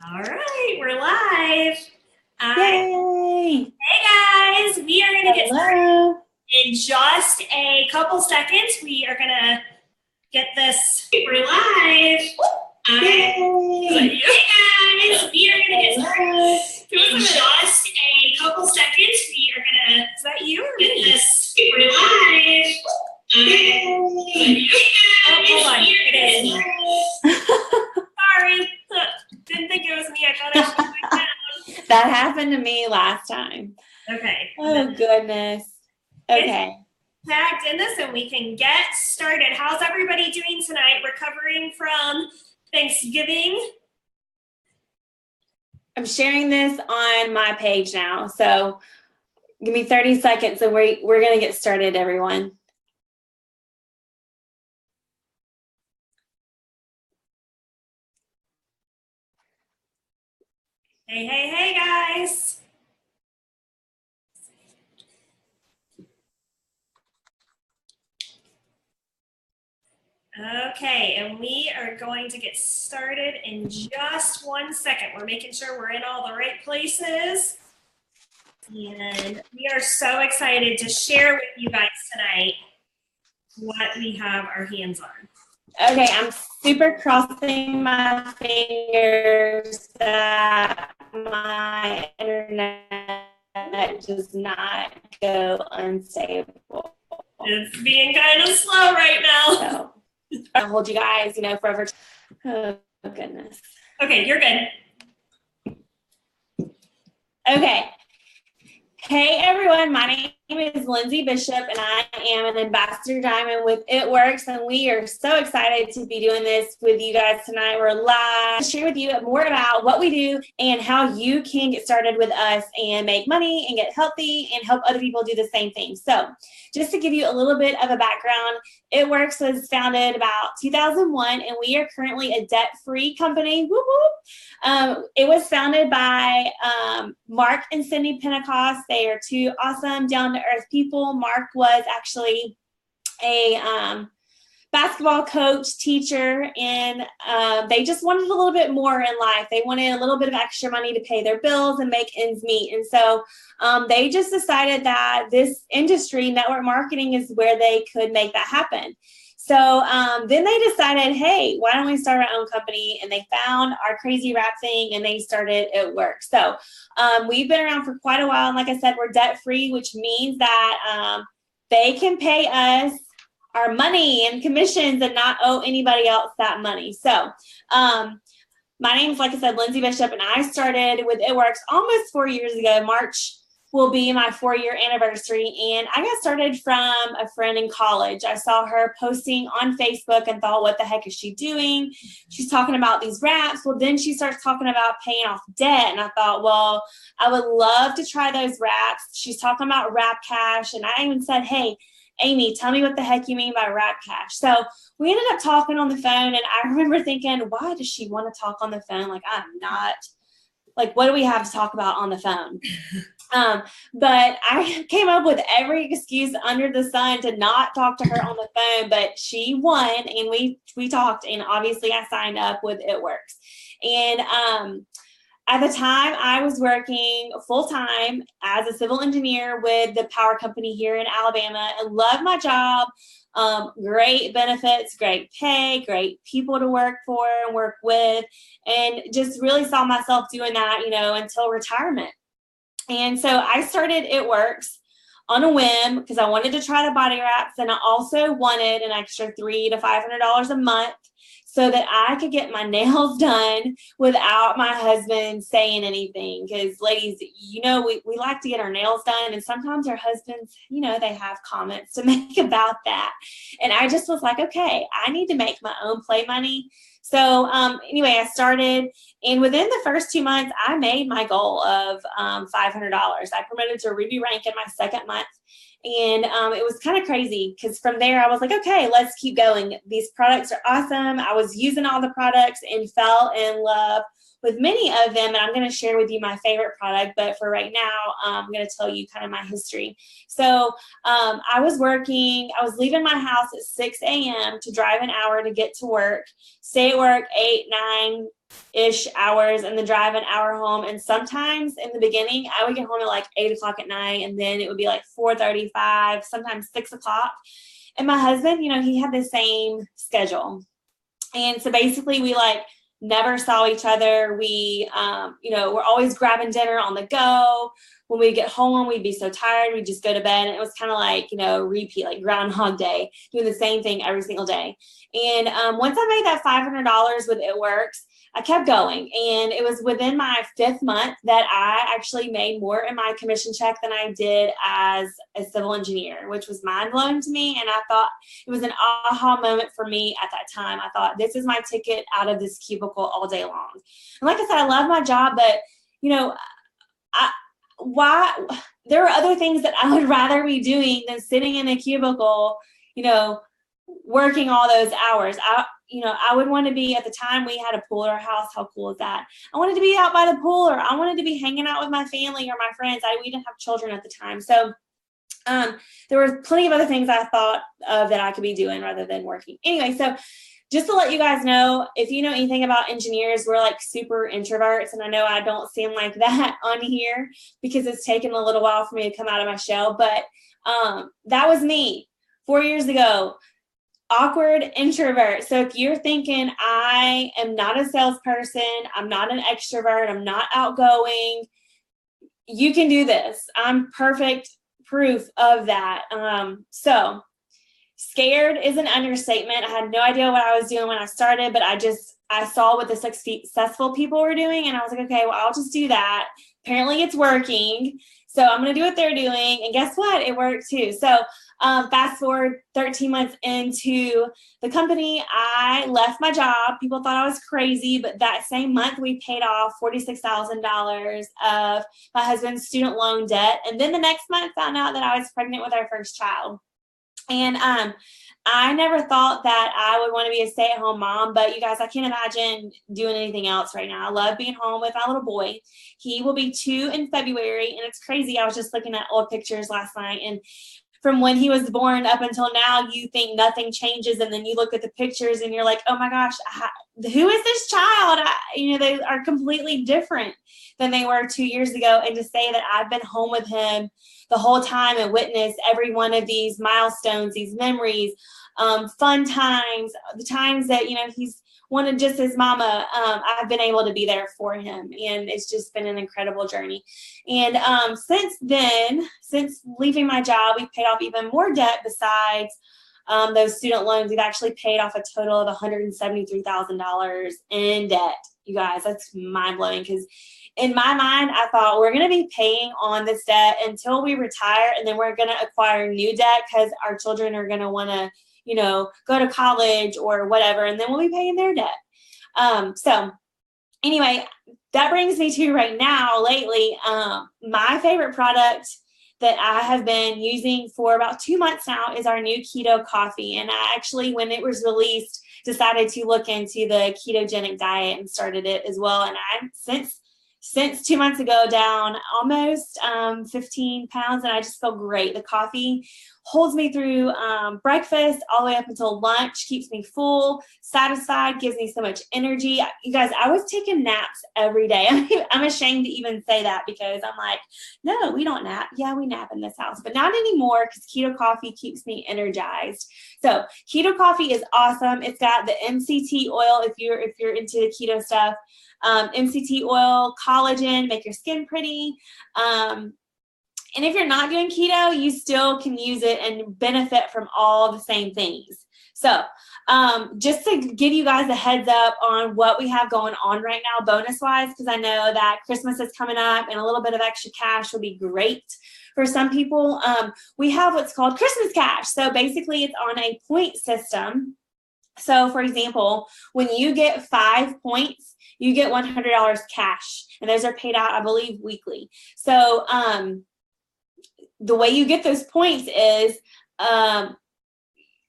All right, we're live. Yay! Hey guys, we are going to get started Hello. in just a couple seconds. We are going to get this. We're live. Yay! Hey guys, we are going to get started in just a couple seconds. We are going to. Is that you or me? Get this. We're live. Yay! Oh, hold on. It is me. Sorry. Didn't think it was me. I thought I should like that. That happened to me last time. Okay. Oh, goodness. Okay. Tagged in this and we can get started. How's everybody doing tonight? Recovering from Thanksgiving? I'm sharing this on my page now. So give me 30 seconds and we're going to get started, everyone. Hey, guys. Okay, and we are going to get started in just 1 second. We're making sure we're in all the right places. And we are so excited to share with you guys tonight what we have our hands on. Okay, I'm super crossing my fingers that my internet does not go unstable. It's being kind of slow right now. So I'll hold you guys, forever. Oh, goodness. Okay, you're good. Okay. Hey, everyone. My name is Lindsay Bishop, and I am an Ambassador Diamond with It Works, and we are so excited to be doing this with you guys tonight. We're live to share with you more about what we do and how you can get started with us and make money and get healthy and help other people do the same thing. So just to give you a little bit of a background, It Works was founded about 2001, and we are currently a debt-free company. Whoop, whoop. It was founded by Mark and Cindy Pentecost. They are two awesome, down-to-earth people. Mark was actually a basketball coach, teacher, and they just wanted a little bit more in life. They wanted a little bit of extra money to pay their bills and make ends meet. And so they just decided that this industry, network marketing, is where they could make that happen. So then they decided, hey, why don't we start our own company? And they found our crazy rap thing and they started It Works. So we've been around for quite a while. And like I said, we're debt free, which means that they can pay us our money and commissions and not owe anybody else that money. So my name is, like I said, Lindsay Bishop, and I started with It Works almost 4 years ago. March will be my 4-year anniversary, and I got started from a friend in college. I saw her posting on Facebook and thought, what the heck is she doing? She's talking about these wraps. Well, then she starts talking about paying off debt, and I thought, well, I would love to try those wraps. She's talking about Wrap Cash, and I even said, hey, Amy, tell me what the heck you mean by Wrap Cash. So we ended up talking on the phone, and I remember thinking, why does she want to talk on the phone? Like, I'm not, like, what do we have to talk about on the phone? But I came up with every excuse under the sun to not talk to her on the phone, but she won, and we talked, and obviously I signed up with It Works. And at the time, I was working full-time as a civil engineer with the power company here in Alabama. I loved my job. Great benefits, great pay, great people to work for and work with, and just really saw myself doing that, until retirement. And so I started It Works on a whim because I wanted to try the body wraps, and I also wanted an extra $300 to $500 a month so that I could get my nails done without my husband saying anything. Because ladies, we like to get our nails done, and sometimes our husbands, they have comments to make about that. And I just was like, okay, I need to make my own play money. So anyway, I started, and within the first 2 months, I made my goal of $500. I promoted to Ruby rank in my second month. And it was kind of crazy because from there I was like, okay, let's keep going. These products are awesome. I was using all the products and fell in love with many of them. And I'm going to share with you my favorite product. But for right now, I'm going to tell you kind of my history. So I was leaving my house at 6 a.m. to drive an hour to get to work, stay at work 8, 9, ish hours and then drive an hour home. And sometimes in the beginning, I would get home at like 8 o'clock at night, and then it would be like 4:35, sometimes 6 o'clock. And my husband, he had the same schedule. And so basically we like never saw each other. We, we're always grabbing dinner on the go. When we get home, we'd be so tired, we'd just go to bed. And it was kind of like, repeat, like Groundhog Day, doing the same thing every single day. And once I made that $500 with It Works, I kept going. And it was within my 5th month that I actually made more in my commission check than I did as a civil engineer, which was mind blowing to me. And I thought it was an aha moment for me at that time. I thought, this is my ticket out of this cubicle all day long. And like I said, I love my job, but there are other things that I would rather be doing than sitting in a cubicle, working all those hours. I would want to be, at the time we had a pool at our house. How cool is that? I wanted to be out by the pool, or I wanted to be hanging out with my family or my friends. We didn't have children at the time. So there were plenty of other things I thought of that I could be doing rather than working. Anyway, so just to let you guys know, if you know anything about engineers, we're like super introverts. And I know I don't seem like that on here because it's taken a little while for me to come out of my shell. But that was me 4 years ago. Awkward introvert. So if you're thinking I am not a salesperson, I'm not an extrovert, I'm not outgoing, you can do this. I'm perfect proof of that. So scared is an understatement. I had no idea what I was doing when I started, but I saw what the successful people were doing, and I was like, okay, well, I'll just do that. Apparently it's working. So I'm going to do what they're doing. And guess what? It worked too. So fast forward 13 months into the company, I left my job. People thought I was crazy, but that same month we paid off $46,000 of my husband's student loan debt. And then the next month found out that I was pregnant with our first child. And I never thought that I would want to be a stay-at-home mom, but you guys, I can't imagine doing anything else right now. I love being home with my little boy. He will be 2 in February, and it's crazy. I was just looking at old pictures last night, and from when he was born up until now, you think nothing changes, and then you look at the pictures and you're like, oh my gosh, who is this child? They are completely different than they were 2 years ago. And to say that I've been home with him the whole time and witnessed every one of these milestones, these memories, fun times, the times that, he's wanted just his mama, I've been able to be there for him. And it's just been an incredible journey. And since then, since leaving my job, we've paid off even more debt besides those student loans. We've actually paid off a total of $173,000 in debt. You guys, that's mind-blowing, because in my mind, I thought we're going to be paying on this debt until we retire, and then we're going to acquire new debt because our children are going to want to, go to college or whatever, and then we'll be paying their debt. So anyway, that brings me to right now, lately, my favorite product that I have been using for about 2 months now is our new keto coffee. And I actually, when it was released, decided to look into the ketogenic diet and started it as well. And I'm since 2 months ago down almost 15 pounds, and I just feel great. The coffee holds me through breakfast all the way up until lunch, keeps me full, satisfied, gives me so much energy. You guys, I was taking naps every day. I'm ashamed to even say that because I'm like, no, we don't nap. Yeah, we nap in this house, but not anymore because keto coffee keeps me energized. So keto coffee is awesome. It's got the MCT oil if you're into the keto stuff. MCT oil, collagen, make your skin pretty. And if you're not doing keto, you still can use it and benefit from all the same things. So just to give you guys a heads up on what we have going on right now, bonus-wise, because I know that Christmas is coming up and a little bit of extra cash would be great for some people. We have what's called Christmas cash. So basically it's on a point system. So for example, when you get 5 points, you get $100 cash, and those are paid out, I believe, weekly. So the way you get those points is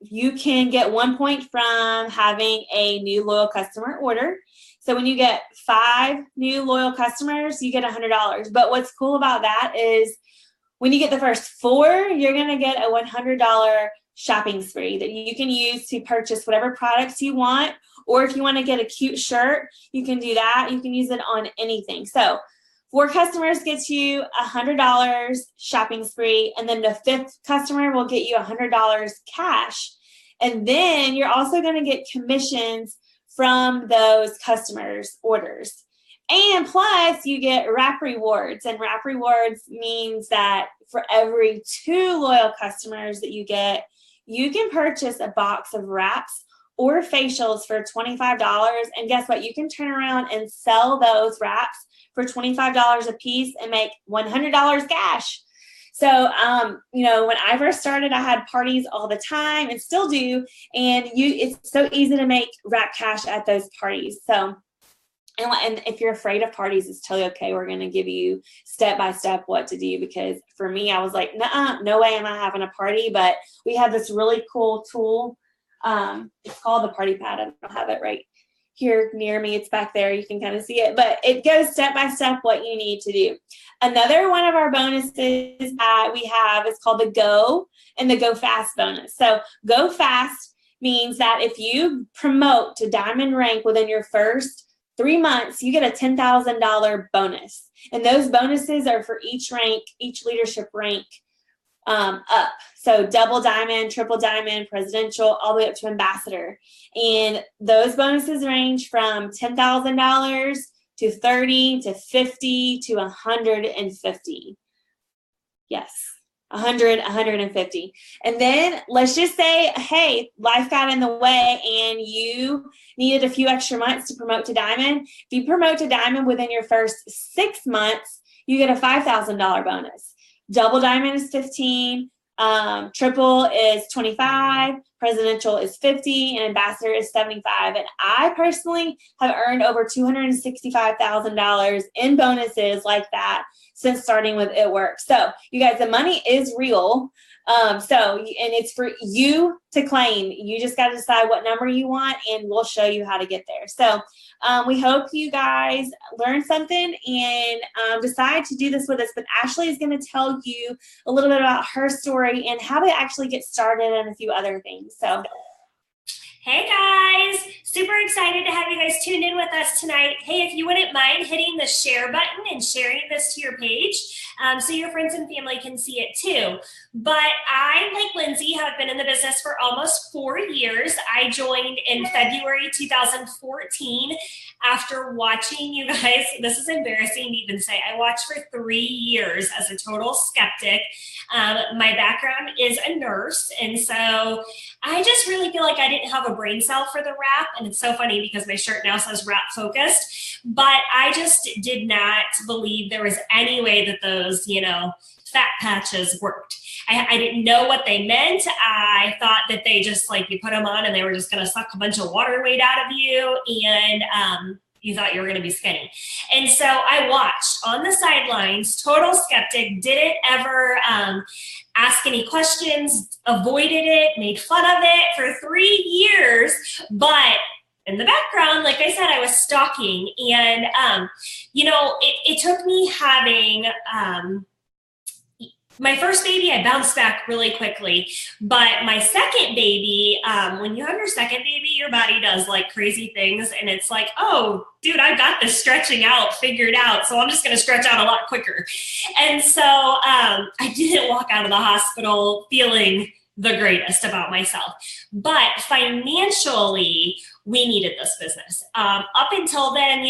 you can get 1 point from having a new loyal customer order. So when you get 5 new loyal customers, you get $100. But what's cool about that is when you get the first 4, you're going to get a $100 shopping spree that you can use to purchase whatever products you want. Or if you want to get a cute shirt, you can do that. You can use it on anything. So 4 customers gets you $100 shopping spree, and then the 5th customer will get you $100 cash. And then you're also going to get commissions from those customers' orders. And plus, you get wrap rewards. And wrap rewards means that for every 2 loyal customers that you get, you can purchase a box of wraps or facials for $25. And guess what? You can turn around and sell those wraps for $25 a piece and make $100 cash. So, when I first started, I had parties all the time and still do. And it's so easy to make wrap cash at those parties. So, and if you're afraid of parties, it's totally okay. We're going to give you step-by-step what to do, because for me, I was like, no way am I having a party. But we have this really cool tool. It's called the Party Pad. I don't have it right here near me. It's back there. You can kind of see it, but it goes step-by-step what you need to do. Another one of our bonuses that we have is called the Go and the Go Fast bonus. So Go Fast means that if you promote to Diamond rank within your first 3 months, you get a $10,000 bonus. And those bonuses are for each rank, each leadership rank up. So double diamond, triple diamond, presidential, all the way up to ambassador. And those bonuses range from $10,000 to $30,000 to $50,000 to $150,000. Yes. 150. And then let's just say, hey, life got in the way and you needed a few extra months to promote to diamond. If you promote to diamond within your first 6 months, you get a $5,000 bonus. Double diamond is 15, triple is 25, presidential is 50, and ambassador is 75. And I personally have earned over $265,000 in bonuses like that since starting with It Works. So you guys, the money is real. And it's for you to claim. You just got to decide what number you want, and we'll show you how to get there. So we hope you guys learn something and decide to do this with us. But Ashley is going to tell you a little bit about her story and how to actually get started and a few other things. So. Hey guys, super excited to have you guys tuned in with us tonight. Hey, if you wouldn't mind hitting the share button and sharing this to your page so your friends and family can see it too. But I, like Lindsay, have been in the business for almost 4 years. I joined in February 2014 after watching you guys. This is embarrassing to even say. I watched for 3 years as a total skeptic. My background is a nurse, and so I just really feel like I didn't have a brain cell for the wrap. And it's so funny because my shirt now says wrap focused, but I just did not believe there was any way that those, fat patches worked. I didn't know what they meant. I thought that they just you put them on and they were just going to suck a bunch of water weight out of you. And, you thought you were going to be skinny. And so I watched on the sidelines, total skeptic, didn't ever ask any questions, avoided it, made fun of it for 3 years. But in the background, like I said, I was stalking. And, it took me having my first baby, I bounced back really quickly. But my second baby, when you have your second baby, your body does crazy things. And it's like, oh, dude, I got this stretching out figured out. So I'm just going to stretch out a lot quicker. And so I didn't walk out of the hospital feeling the greatest about myself. But financially, we needed this business. Up until then,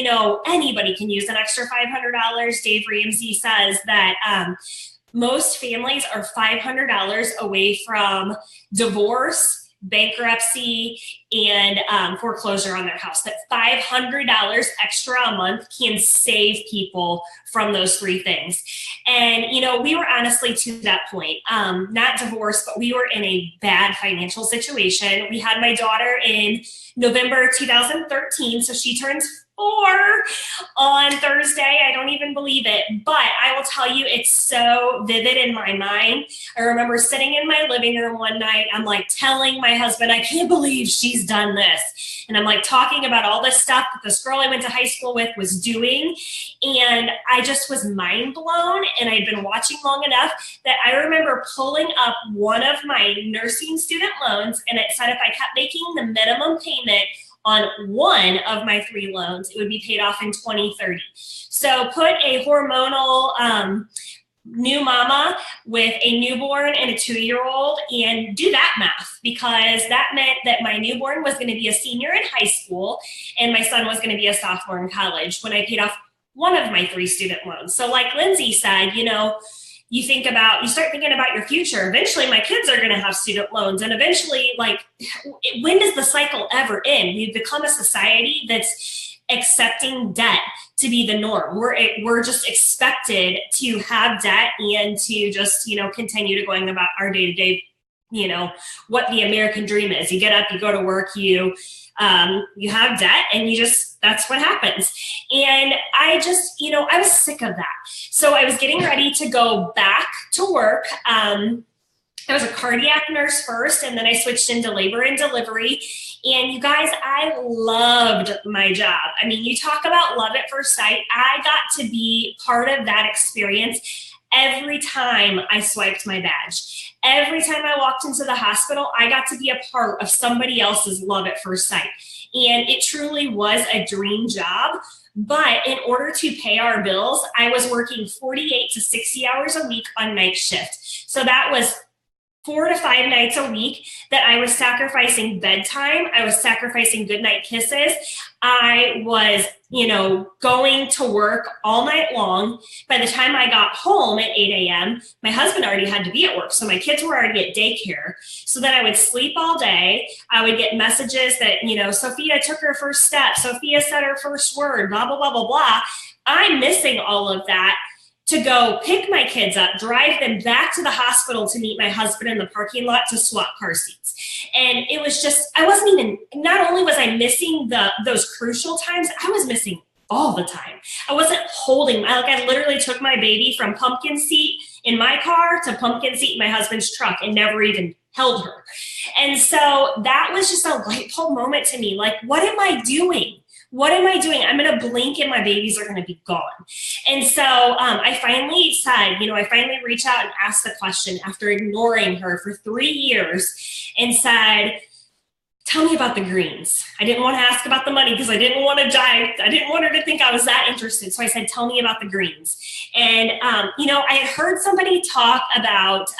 anybody can use an extra $500. Dave Ramsey says that most families are $500 away from divorce, bankruptcy, and foreclosure on their house. That $500 extra a month can save people from those 3 things. And, we were honestly to that point, not divorced, but we were in a bad financial situation. We had my daughter in November 2013, so she turns 4 on Thursday. I don't even believe it, but I will tell you, it's so vivid in my mind. I remember sitting in my living room one night. I'm telling my husband, I can't believe she's Lindsay's done this. And I'm like talking about all this stuff that this girl I went to high school with was doing. And I just was mind blown. And I'd been watching long enough that I remember pulling up one of my nursing student loans, and it said if I kept making the minimum payment on one of my 3 loans, it would be paid off in 2030. So put a hormonal new mama with a newborn and a 2-year-old and do that math, because that meant that my newborn was going to be a senior in high school and my son was going to be a sophomore in college when I paid off one of my 3 student loans. So like Lindsay said, you start thinking about your future. Eventually my kids are going to have student loans, and eventually, like, when does the cycle ever end? We've become a society that's accepting debt to be the norm. We're just expected to have debt and to just, continue to going about our day-to-day, what the American dream is. You get up, you go to work, you have debt, and that's what happens. And I just, I was sick of that. So I was getting ready to go back to work. I was a cardiac nurse first, and then I switched into labor and delivery. And you guys, I loved my job. I mean, you talk about love at first sight. I got to be part of that experience every time I swiped my badge. Every time I walked into the hospital, I got to be a part of somebody else's love at first sight. And it truly was a dream job. But in order to pay our bills, I was working 48 to 60 hours a week on night shift. So that was 4 to 5 nights a week that I was sacrificing bedtime. I was sacrificing goodnight kisses. I was, going to work all night long. By the time I got home at 8 a.m., my husband already had to be at work. So my kids were already at daycare. So then I would sleep all day. I would get messages that, Sophia took her first step. Sophia said her first word, blah, blah, blah, blah, blah. I'm missing all of that to go pick my kids up, drive them back to the hospital to meet my husband in the parking lot to swap car seats. And it was just, not only was I missing those crucial times, I was missing all the time. I wasn't holding, I literally took my baby from pumpkin seat in my car to pumpkin seat in my husband's truck and never even held her. And so that was just a light bulb moment to me. Like, what am I doing? What am I doing? I'm going to blink and my babies are going to be gone. And so I finally said, I finally reached out and asked the question after ignoring her for 3 years and said, tell me about the greens. I didn't want to ask about the money because I didn't want to die. I didn't want her to think I was that interested. So I said, tell me about the greens. And, I had heard somebody talk about,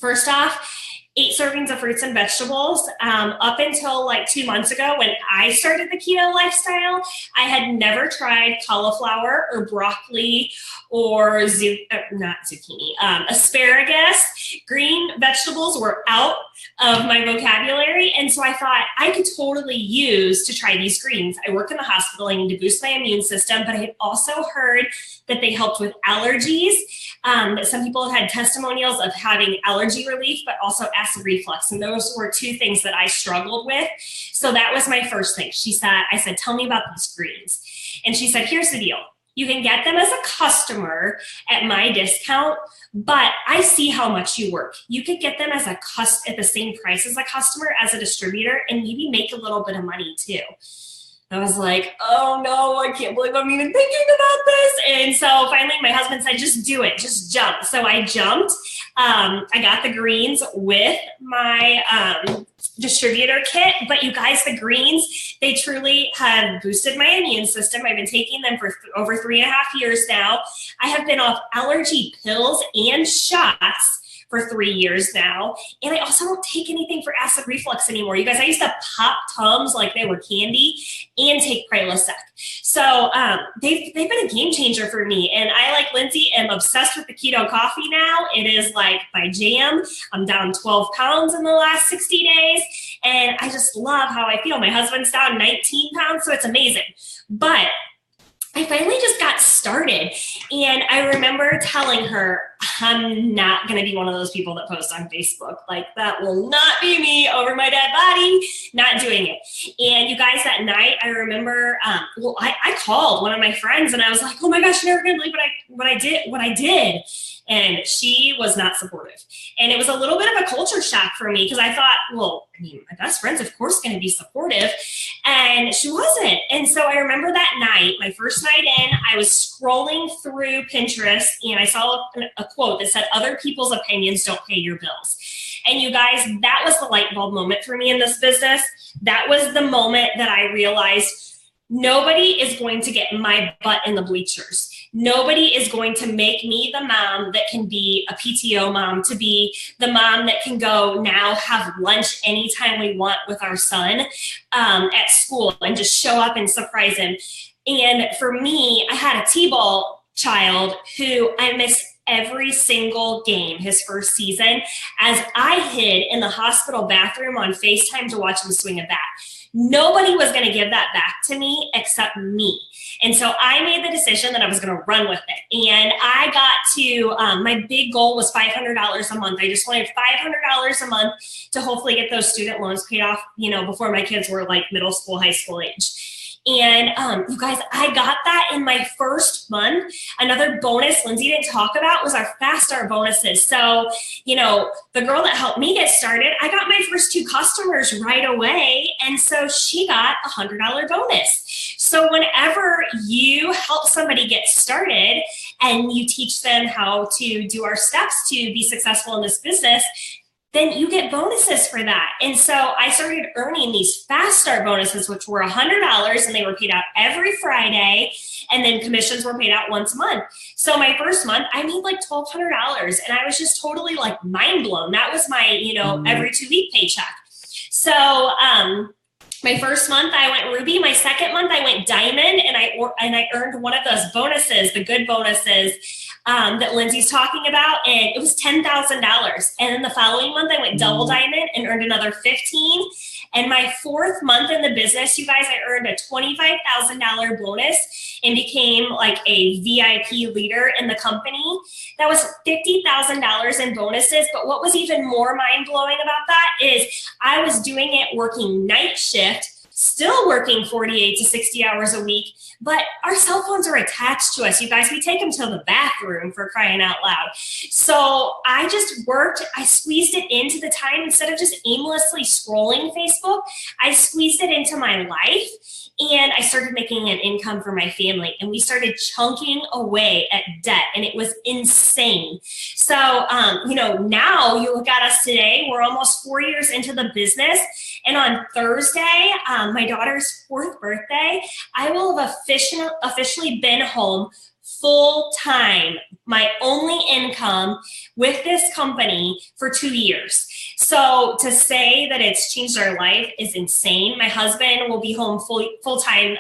first off, 8 servings of fruits and vegetables. Up until like 2 months ago when I started the keto lifestyle, I had never tried cauliflower or broccoli or not zucchini, asparagus. Green vegetables were out of my vocabulary. And so I thought I could totally use to try these greens. I work in the hospital. I need to boost my immune system, but I had also heard that they helped with allergies. That some people had testimonials of having allergy relief, but also acid reflux. And those were 2 things that I struggled with. So that was my first thing. I said, tell me about these greens. And she said, here's the deal. You can get them as a customer at my discount, but I see how much you work. You could get them at the same price as a customer, as a distributor, and maybe make a little bit of money too. I was like, oh no, I can't believe I'm even thinking about this. And so finally my husband said, just do it, just jump. So I jumped. I got the greens with my distributor kit, but you guys, the greens, they truly have boosted my immune system. I've been taking them for over 3.5 years now. I have been off allergy pills and shots for 3 years now. And I also don't take anything for acid reflux anymore. You guys, I used to pop Tums like they were candy and take Prilosec. So they've been a game changer for me. And I, like Lindsay, am obsessed with the keto coffee now. It is like my jam. I'm down 12 pounds in the last 60 days. And I just love how I feel. My husband's down 19 pounds, so it's amazing. But I finally just got started. And I remember telling her, I'm not going to be one of those people that post on Facebook. Like, that will not be me over my dead body, not doing it. And you guys, that night, I remember, I called one of my friends and I was like, oh my gosh, you're never going to believe what I did. And she was not supportive. And it was a little bit of a culture shock for me because I thought, well, I mean, my best friend's of course going to be supportive. And she wasn't. And so I remember that night, my first night in, I was scrolling through Pinterest and I saw a quote that said, other people's opinions don't pay your bills. And you guys, that was the light bulb moment for me in this business. That was the moment that I realized nobody is going to get my butt in the bleachers. Nobody is going to make me the mom that can be a PTO mom, to be the mom that can go now have lunch anytime we want with our son at school and just show up and surprise him. And for me, I had a T-ball child who I missed every single game his first season as I hid in the hospital bathroom on FaceTime to watch him swing a bat. Nobody was going to give that back to me except me. And so I made the decision that I was going to run with it. And I got to, my big goal was $500 a month. I just wanted $500 a month to hopefully get those student loans paid off, you know, before my kids were like middle school, high school age. And you guys, I got that in my first month. Another bonus Lindsay didn't talk about was our fast start bonuses. So, you know, the girl that helped me get started, I got my first 2 customers right away. And so she got a $100 bonus. So whenever you help somebody get started and you teach them how to do our steps to be successful in this business, then you get bonuses for that. And so I started earning these fast start bonuses, which were $100, and they were paid out every Friday. And then commissions were paid out once a month. So my first month, I made like $1,200, and I was just totally like mind blown. That was my, you know, every 2-week paycheck. So my first month I went Ruby. My second month I went Diamond, and I earned one of those bonuses, the good bonuses that Lindsay's talking about, and it was $10,000. And then the following month I went Double Diamond and earned another $15,000. And my 4th month in the business, you guys, I earned a $25,000 bonus and became like a VIP leader in the company. That was $50,000 in bonuses. But what was even more mind-blowing about that is I was doing it working night shift, still working 48 to 60 hours a week, but our cell phones are attached to us. You guys, we take them to the bathroom, for crying out loud. So I just worked, I squeezed it into the time. Instead of just aimlessly scrolling Facebook, I squeezed it into my life, and I started making an income for my family, and we started chunking away at debt, and it was insane. So, you know, now you look at us today, we're almost 4 years into the business, and on Thursday, my daughter's 4th birthday, I will have officially been home full time, my only income with this company for 2 years. So to say that it's changed our life is insane. My husband will be home full time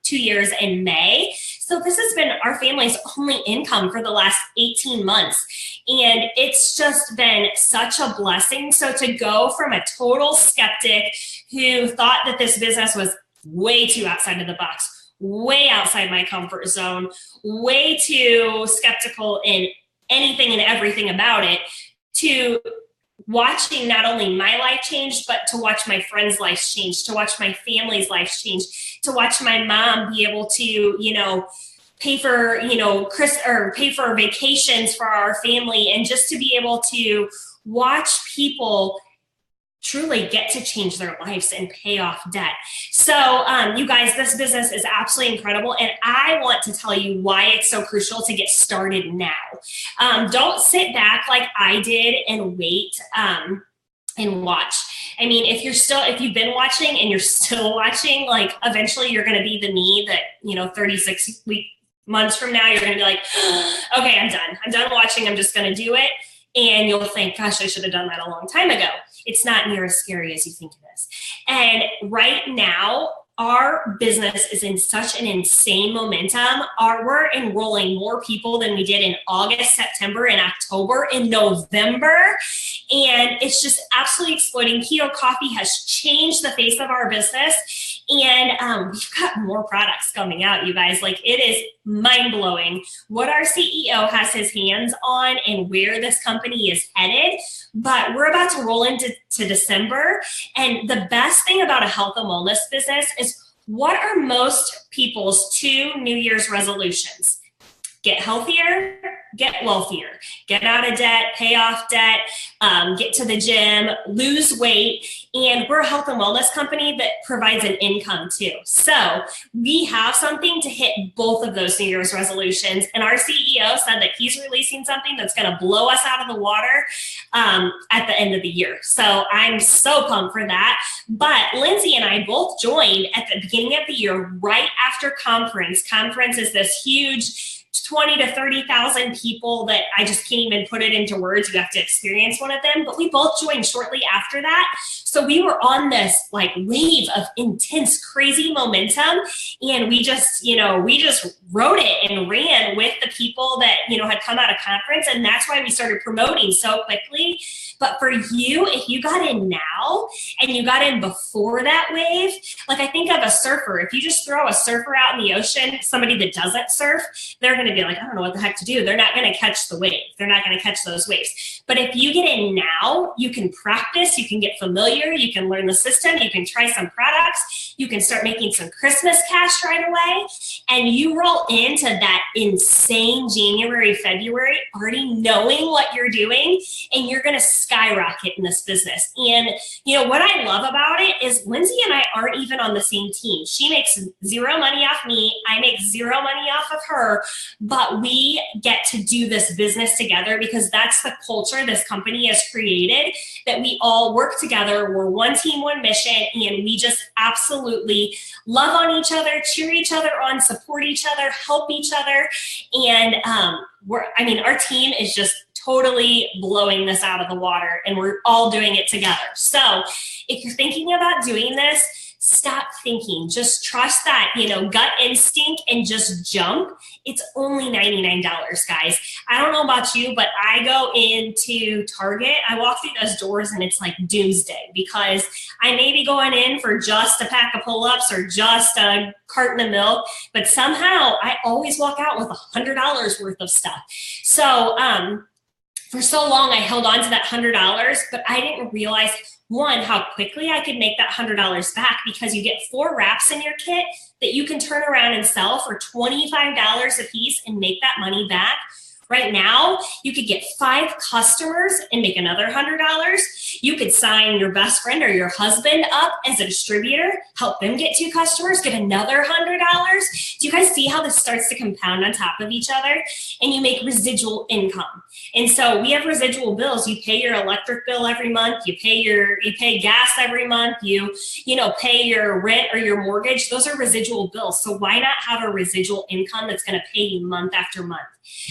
2 years in May. So this has been our family's only income for the last 18 months. And it's just been such a blessing. So to go from a total skeptic who thought that this business was way too outside of the box, way outside my comfort zone, way too skeptical in anything and everything about it, to watching not only my life change, but to watch my friends' lives change, to watch my family's lives change, to watch my mom be able to, you know, pay for, you know, pay for vacations for our family, and just to be able to watch people truly get to change their lives and pay off debt. So you guys, this business is absolutely incredible. And I want to tell you why it's so crucial to get started now. Don't sit back like I did and wait and watch. I mean, if you've been watching and you're still watching, like eventually you're going to be the me that, you know, 36 months from now, you're going to be like, okay, I'm done. I'm done watching. I'm just going to do it. And you'll think, gosh, I should have done that a long time ago. It's not near as scary as you think it is. And right now, our business is in such an insane momentum. We're enrolling more people than we did in August, September, and October, in November. And it's just absolutely exploding. Keto Coffee has changed the face of our business. And we've got more products coming out, you guys. Like, it is mind-blowing what our CEO has his hands on and where this company is headed. But we're about to roll into December. And the best thing about a health and wellness business is, what are most people's 2 New Year's resolutions? Get healthier, get wealthier, get out of debt, pay off debt, get to the gym, lose weight. And we're a health and wellness company that provides an income too. So we have something to hit both of those New Year's resolutions. And our CEO said that he's releasing something that's going to blow us out of the water at the end of the year. So I'm so pumped for that. But Lindsay and I both joined at the beginning of the year, right after conference. Conference is this huge 20 to 30,000 people that I just can't even put it into words. You have to experience one of them. But we both joined shortly after that. So we were on this like wave of intense, crazy momentum. And we just rode it and ran with the people that, had come out of conference. And that's why we started promoting so quickly. But for you, if you got in now and you got in before that wave, like I think of a surfer. If you just throw a surfer out in the ocean, somebody that doesn't surf, they're going to be like, I don't know what the heck to do. They're not going to catch the wave. They're not going to catch those waves. But if you get in now, you can practice, you can get familiar, you can learn the system, you can try some products, you can start making some Christmas cash right away, and you roll into that insane January, February, already knowing what you're doing, and you're going to skyrocket in this business. And what I love about it is Lindsay and I aren't even on the same team. She makes zero money off me. I make zero money off of her, but we get to do this business together because that's the culture this company has created, that we all work together. We're one team, one mission, and we just absolutely love on each other, cheer each other on, support each other, help each other. And our team is just totally blowing this out of the water, and we're all doing it together. So if you're thinking about doing this, stop thinking. Just trust that, gut instinct and just jump. It's only $99, guys. I don't know about you, but I go into Target, I walk through those doors and it's like doomsday, because I may be going in for just a pack of pull-ups or just a carton of milk, but somehow I always walk out with $100 worth of stuff. So, for so long, I held on to that $100, but I didn't realize, one, how quickly I could make that $100 back, because you get 4 wraps in your kit that you can turn around and sell for $25 a piece and make that money back. Right now, you could get 5 customers and make another $100. You could sign your best friend or your husband up as a distributor, help them get 2 customers, get another $100. Do you guys see how this starts to compound on top of each other? And you make residual income. And so we have residual bills. You pay your electric bill every month. You pay gas every month. You pay your rent or your mortgage. Those are residual bills. So why not have a residual income that's going to pay you month after month?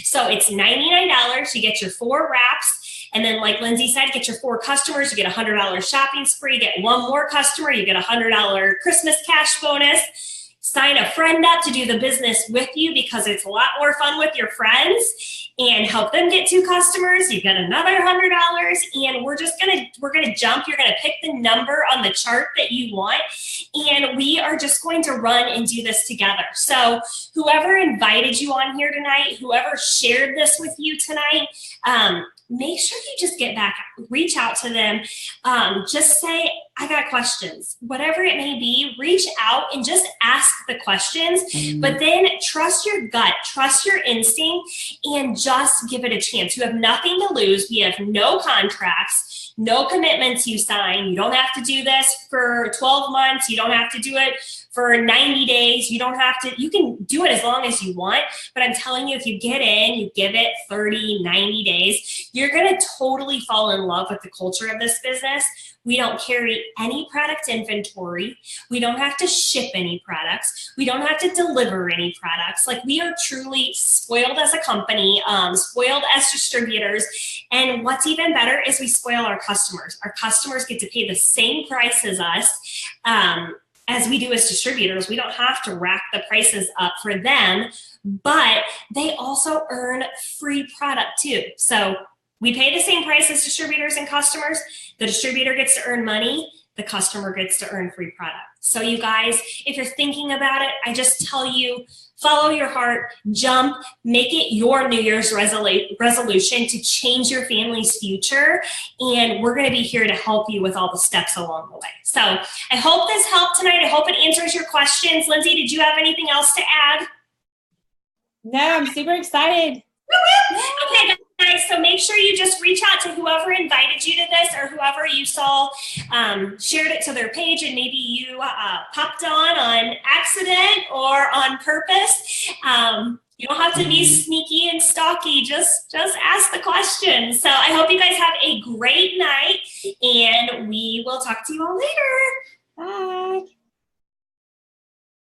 So it's $99. You get your 4 wraps. And then, like Lindsay said, get your 4 customers. You get a $100 shopping spree. Get 1 more customer. You get a $100 Christmas cash bonus. Sign a friend up to do the business with you, because it's a lot more fun with your friends, and help them get 2 customers. You get another $100, and we're gonna jump. You're gonna pick the number on the chart that you want, and we are just going to run and do this together. So whoever invited you on here tonight, whoever shared this with you tonight, make sure you just get back, reach out to them, just say, I got questions. Whatever it may be, reach out and just ask the questions, but then trust your gut, trust your instinct, and just give it a chance. You have nothing to lose. We have no contracts, no commitments you sign. You don't have to do this for 12 months. You don't have to do it for 90 days. You can do it as long as you want, but I'm telling you, if you get in, you give it 30, 90 days, you're going to totally fall in love with the culture of this business. We don't carry any product inventory. We don't have to ship any products. We don't have to deliver any products. Like, we are truly spoiled as a company, spoiled as distributors. And what's even better is we spoil our customers. Our customers get to pay the same price as us, as we do as distributors. We don't have to rack the prices up for them, but they also earn free product too. So we pay the same price as distributors and customers. The distributor gets to earn money. the customer gets to earn free product. So you guys, if you're thinking about it, I just tell you, follow your heart, jump, make it your New Year's resolution to change your family's future. And we're going to be here to help you with all the steps along the way. So I hope this helped tonight. I hope it answers your questions. Lindsay, did you have anything else to add? No, I'm super excited. Okay, guys, so make sure you just reach out to whoever invited you to this or whoever you saw shared it to their page, and maybe you popped on accident or on purpose. You don't have to be sneaky and stalky. Just ask the questions. So I hope you guys have a great night, and we will talk to you all later. Bye.